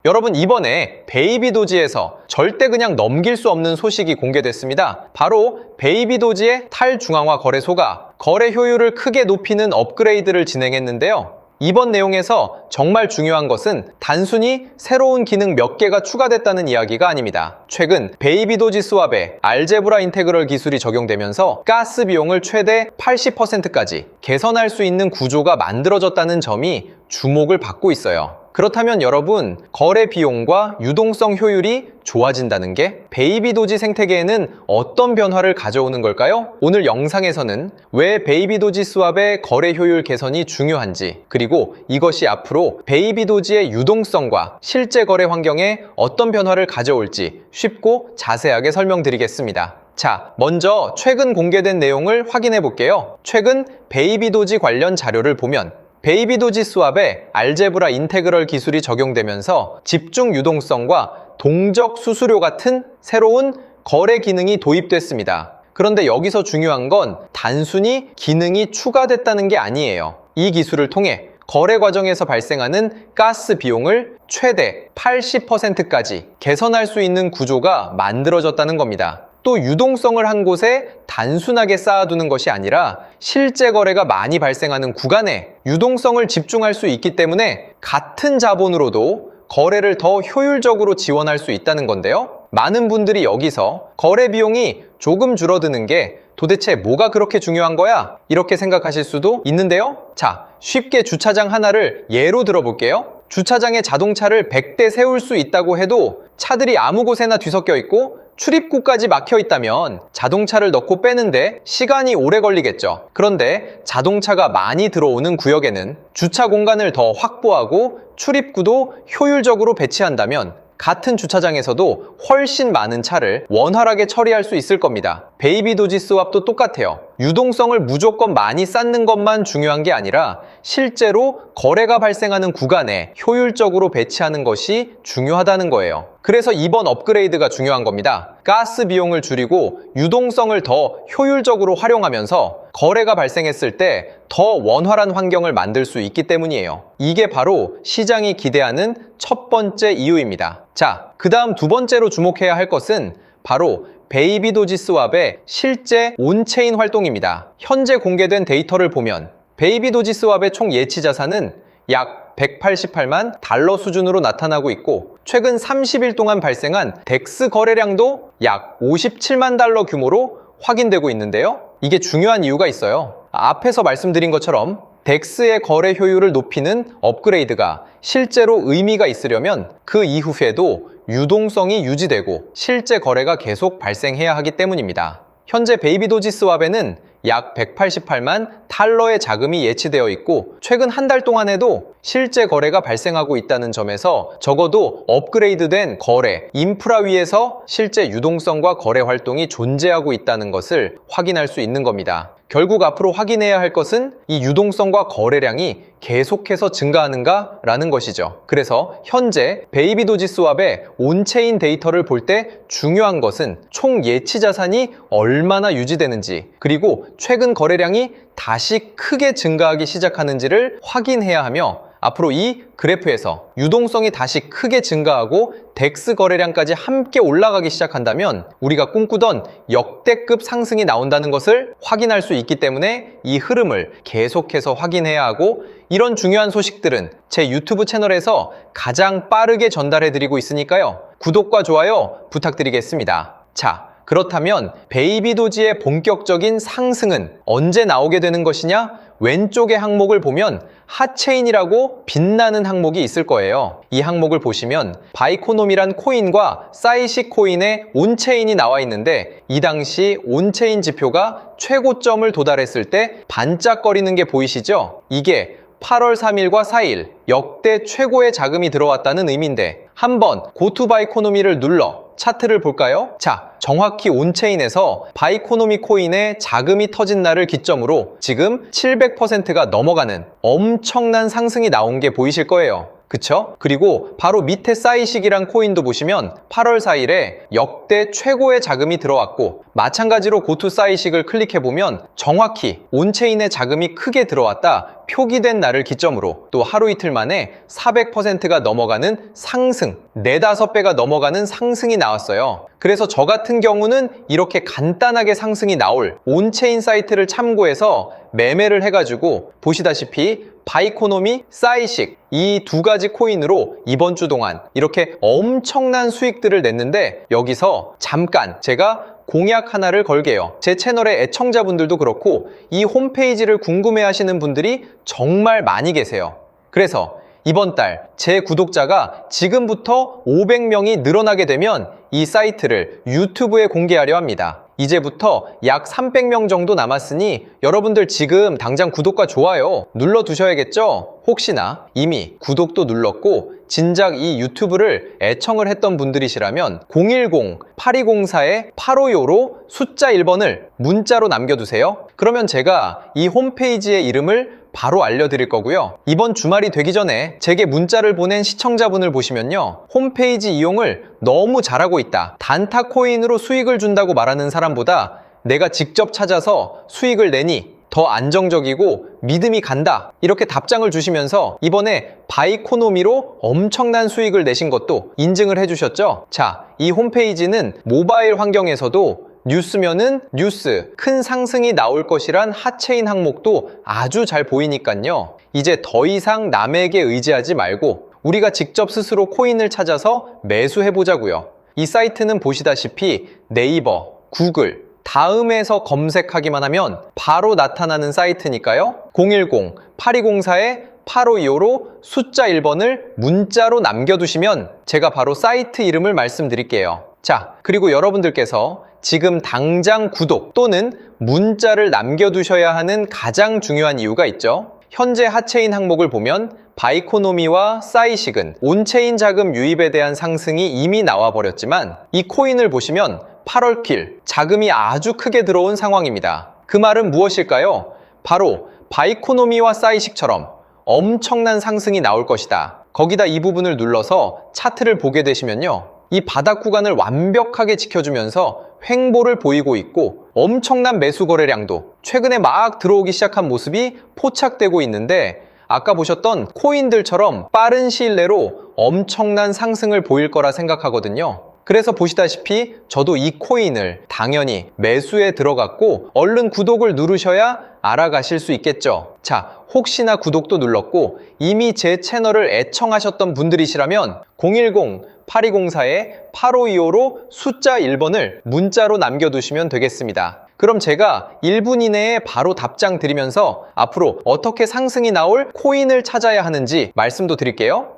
여러분, 이번에 베이비도지에서 절대 그냥 넘길 수 없는 소식이 공개됐습니다. 바로 베이비도지의 탈중앙화 거래소가 거래 효율을 크게 높이는 업그레이드를 진행했는데요. 이번 내용에서 정말 중요한 것은 단순히 새로운 기능 몇 개가 추가됐다는 이야기가 아닙니다. 최근 베이비도지 스왑에 알제브라 인테그럴 기술이 적용되면서 가스 비용을 최대 80%까지 개선할 수 있는 구조가 만들어졌다는 점이 주목을 받고 있어요. 그렇다면 여러분, 거래 비용과 유동성 효율이 좋아진다는 게 베이비도지 생태계에는 어떤 변화를 가져오는 걸까요? 오늘 영상에서는 왜 베이비도지 스왑의 거래 효율 개선이 중요한지, 그리고 이것이 앞으로 베이비도지의 유동성과 실제 거래 환경에 어떤 변화를 가져올지 쉽고 자세하게 설명드리겠습니다. 자, 먼저 최근 공개된 내용을 확인해 볼게요. 최근 베이비도지 관련 자료를 보면 베이비도지 스왑에 알제브라 인테그럴 기술이 적용되면서 집중 유동성과 동적 수수료 같은 새로운 거래 기능이 도입됐습니다. 그런데 여기서 중요한 건 단순히 기능이 추가됐다는 게 아니에요. 이 기술을 통해 거래 과정에서 발생하는 가스 비용을 최대 80%까지 개선할 수 있는 구조가 만들어졌다는 겁니다. 또 유동성을 한 곳에 단순하게 쌓아두는 것이 아니라 실제 거래가 많이 발생하는 구간에 유동성을 집중할 수 있기 때문에 같은 자본으로도 거래를 더 효율적으로 지원할 수 있다는 건데요. 많은 분들이 여기서 거래 비용이 조금 줄어드는 게 도대체 뭐가 그렇게 중요한 거야? 이렇게 생각하실 수도 있는데요. 자, 쉽게 주차장 하나를 예로 들어볼게요. 주차장에 자동차를 100대 세울 수 있다고 해도 차들이 아무 곳에나 뒤섞여 있고 출입구까지 막혀 있다면 자동차를 넣고 빼는데 시간이 오래 걸리겠죠. 그런데 자동차가 많이 들어오는 구역에는 주차 공간을 더 확보하고 출입구도 효율적으로 배치한다면 같은 주차장에서도 훨씬 많은 차를 원활하게 처리할 수 있을 겁니다. 베이비도지 스왑도 똑같아요. 유동성을 무조건 많이 쌓는 것만 중요한 게 아니라 실제로 거래가 발생하는 구간에 효율적으로 배치하는 것이 중요하다는 거예요. 그래서 이번 업그레이드가 중요한 겁니다. 가스 비용을 줄이고 유동성을 더 효율적으로 활용하면서 거래가 발생했을 때 더 원활한 환경을 만들 수 있기 때문이에요. 이게 바로 시장이 기대하는 첫 번째 이유입니다. 자, 그 다음 두 번째로 주목해야 할 것은 바로 베이비도지 스왑의 실제 온체인 활동입니다. 현재 공개된 데이터를 보면 베이비도지 스왑의 총 예치 자산은 약 188만 달러 수준으로 나타나고 있고 최근 30일 동안 발생한 덱스 거래량도 약 57만 달러 규모로 확인되고 있는데요. 이게 중요한 이유가 있어요. 앞에서 말씀드린 것처럼 덱스의 거래 효율을 높이는 업그레이드가 실제로 의미가 있으려면 그 이후에도 유동성이 유지되고 실제 거래가 계속 발생해야 하기 때문입니다. 현재 베이비도지 스왑에는 약 188만 달러의 자금이 예치되어 있고 최근 한 달 동안에도 실제 거래가 발생하고 있다는 점에서 적어도 업그레이드된 거래, 인프라 위에서 실제 유동성과 거래 활동이 존재하고 있다는 것을 확인할 수 있는 겁니다. 결국 앞으로 확인해야 할 것은 이 유동성과 거래량이 계속해서 증가하는가 라는 것이죠. 그래서 현재 베이비도지 스왑의 온체인 데이터를 볼 때 중요한 것은 총 예치 자산이 얼마나 유지되는지 그리고 최근 거래량이 다시 크게 증가하기 시작하는지를 확인해야 하며 앞으로 이 그래프에서 유동성이 다시 크게 증가하고 덱스 거래량까지 함께 올라가기 시작한다면 우리가 꿈꾸던 역대급 상승이 나온다는 것을 확인할 수 있기 때문에 이 흐름을 계속해서 확인해야 하고 이런 중요한 소식들은 제 유튜브 채널에서 가장 빠르게 전달해드리고 있으니까요. 구독과 좋아요 부탁드리겠습니다. 자, 그렇다면 베이비도지의 본격적인 상승은 언제 나오게 되는 것이냐? 왼쪽의 항목을 보면 핫체인이라고 빛나는 항목이 있을 거예요. 이 항목을 보시면 바이코놈이란 코인과 사이시 코인의 온체인이 나와 있는데 이 당시 온체인 지표가 최고점을 도달했을 때 반짝거리는 게 보이시죠? 이게 8월 3일과 4일 역대 최고의 자금이 들어왔다는 의미인데 한번 고투바이코노미를 눌러 차트를 볼까요? 자, 정확히 온체인에서 바이코노미 코인의 자금이 터진 날을 기점으로 지금 700%가 넘어가는 엄청난 상승이 나온 게 보이실 거예요. 그쵸? 그리고 바로 밑에 싸이식이란 코인도 보시면 8월 4일에 역대 최고의 자금이 들어왔고, 마찬가지로 고투 싸이식을 클릭해보면 정확히 온체인의 자금이 크게 들어왔다 표기된 날을 기점으로 또 하루 이틀 만에 400%가 넘어가는 상승, 4~5배가 넘어가는 상승이 나왔어요. 그래서 저 같은 경우는 이렇게 간단하게 상승이 나올 온체인 사이트를 참고해서 매매를 해가지고 보시다시피 바이코노미, 싸이식 이 두 가지 코인으로 이번 주 동안 이렇게 엄청난 수익들을 냈는데, 여기서 잠깐 제가 공약 하나를 걸게요. 제 채널의 애청자분들도 그렇고 이 홈페이지를 궁금해하시는 분들이 정말 많이 계세요. 그래서 이번 달 제 구독자가 지금부터 500명이 늘어나게 되면 이 사이트를 유튜브에 공개하려 합니다. 이제부터 약 300명 정도 남았으니 여러분들 지금 당장 구독과 좋아요 눌러두셔야겠죠? 혹시나 이미 구독도 눌렀고 진작 이 유튜브를 애청을 했던 분들이시라면 010-8204-855로 숫자 1번을 문자로 남겨두세요. 그러면 제가 이 홈페이지의 이름을 바로 알려드릴 거고요. 이번 주말이 되기 전에 제게 문자를 보낸 시청자분을 보시면요, 홈페이지 이용을 너무 잘하고 있다, 단타 코인으로 수익을 준다고 말하는 사람보다 내가 직접 찾아서 수익을 내니 더 안정적이고 믿음이 간다, 이렇게 답장을 주시면서 이번에 바이코노미로 엄청난 수익을 내신 것도 인증을 해주셨죠. 자, 이 홈페이지는 모바일 환경에서도 뉴스면은 뉴스, 큰 상승이 나올 것이란 핫체인 항목도 아주 잘 보이니까요. 이제 더 이상 남에게 의지하지 말고 우리가 직접 스스로 코인을 찾아서 매수해보자고요. 이 사이트는 보시다시피 네이버, 구글, 다음에서 검색하기만 하면 바로 나타나는 사이트니까요. 010-8204-8525로 숫자 1번을 문자로 남겨두시면 제가 바로 사이트 이름을 말씀드릴게요. 자, 그리고 여러분들께서 지금 당장 구독 또는 문자를 남겨두셔야 하는 가장 중요한 이유가 있죠. 현재 핫체인 항목을 보면 바이코노미와 싸이식은 온체인 자금 유입에 대한 상승이 이미 나와버렸지만 이 코인을 보시면 8월길 자금이 아주 크게 들어온 상황입니다. 그 말은 무엇일까요? 바로 바이코노미와 싸이식처럼 엄청난 상승이 나올 것이다. 거기다 이 부분을 눌러서 차트를 보게 되시면요, 이 바닥 구간을 완벽하게 지켜주면서 횡보를 보이고 있고 엄청난 매수 거래량도 최근에 막 들어오기 시작한 모습이 포착되고 있는데, 아까 보셨던 코인들처럼 빠른 시일 내로 엄청난 상승을 보일 거라 생각하거든요. 그래서 보시다시피 저도 이 코인을 당연히 매수에 들어갔고 얼른 구독을 누르셔야 알아가실 수 있겠죠. 자, 혹시나 구독도 눌렀고 이미 제 채널을 애청하셨던 분들이시라면 010-8204-8525로 숫자 1번을 문자로 남겨두시면 되겠습니다. 그럼 제가 1분 이내에 바로 답장 드리면서 앞으로 어떻게 상승이 나올 코인을 찾아야 하는지 말씀도 드릴게요.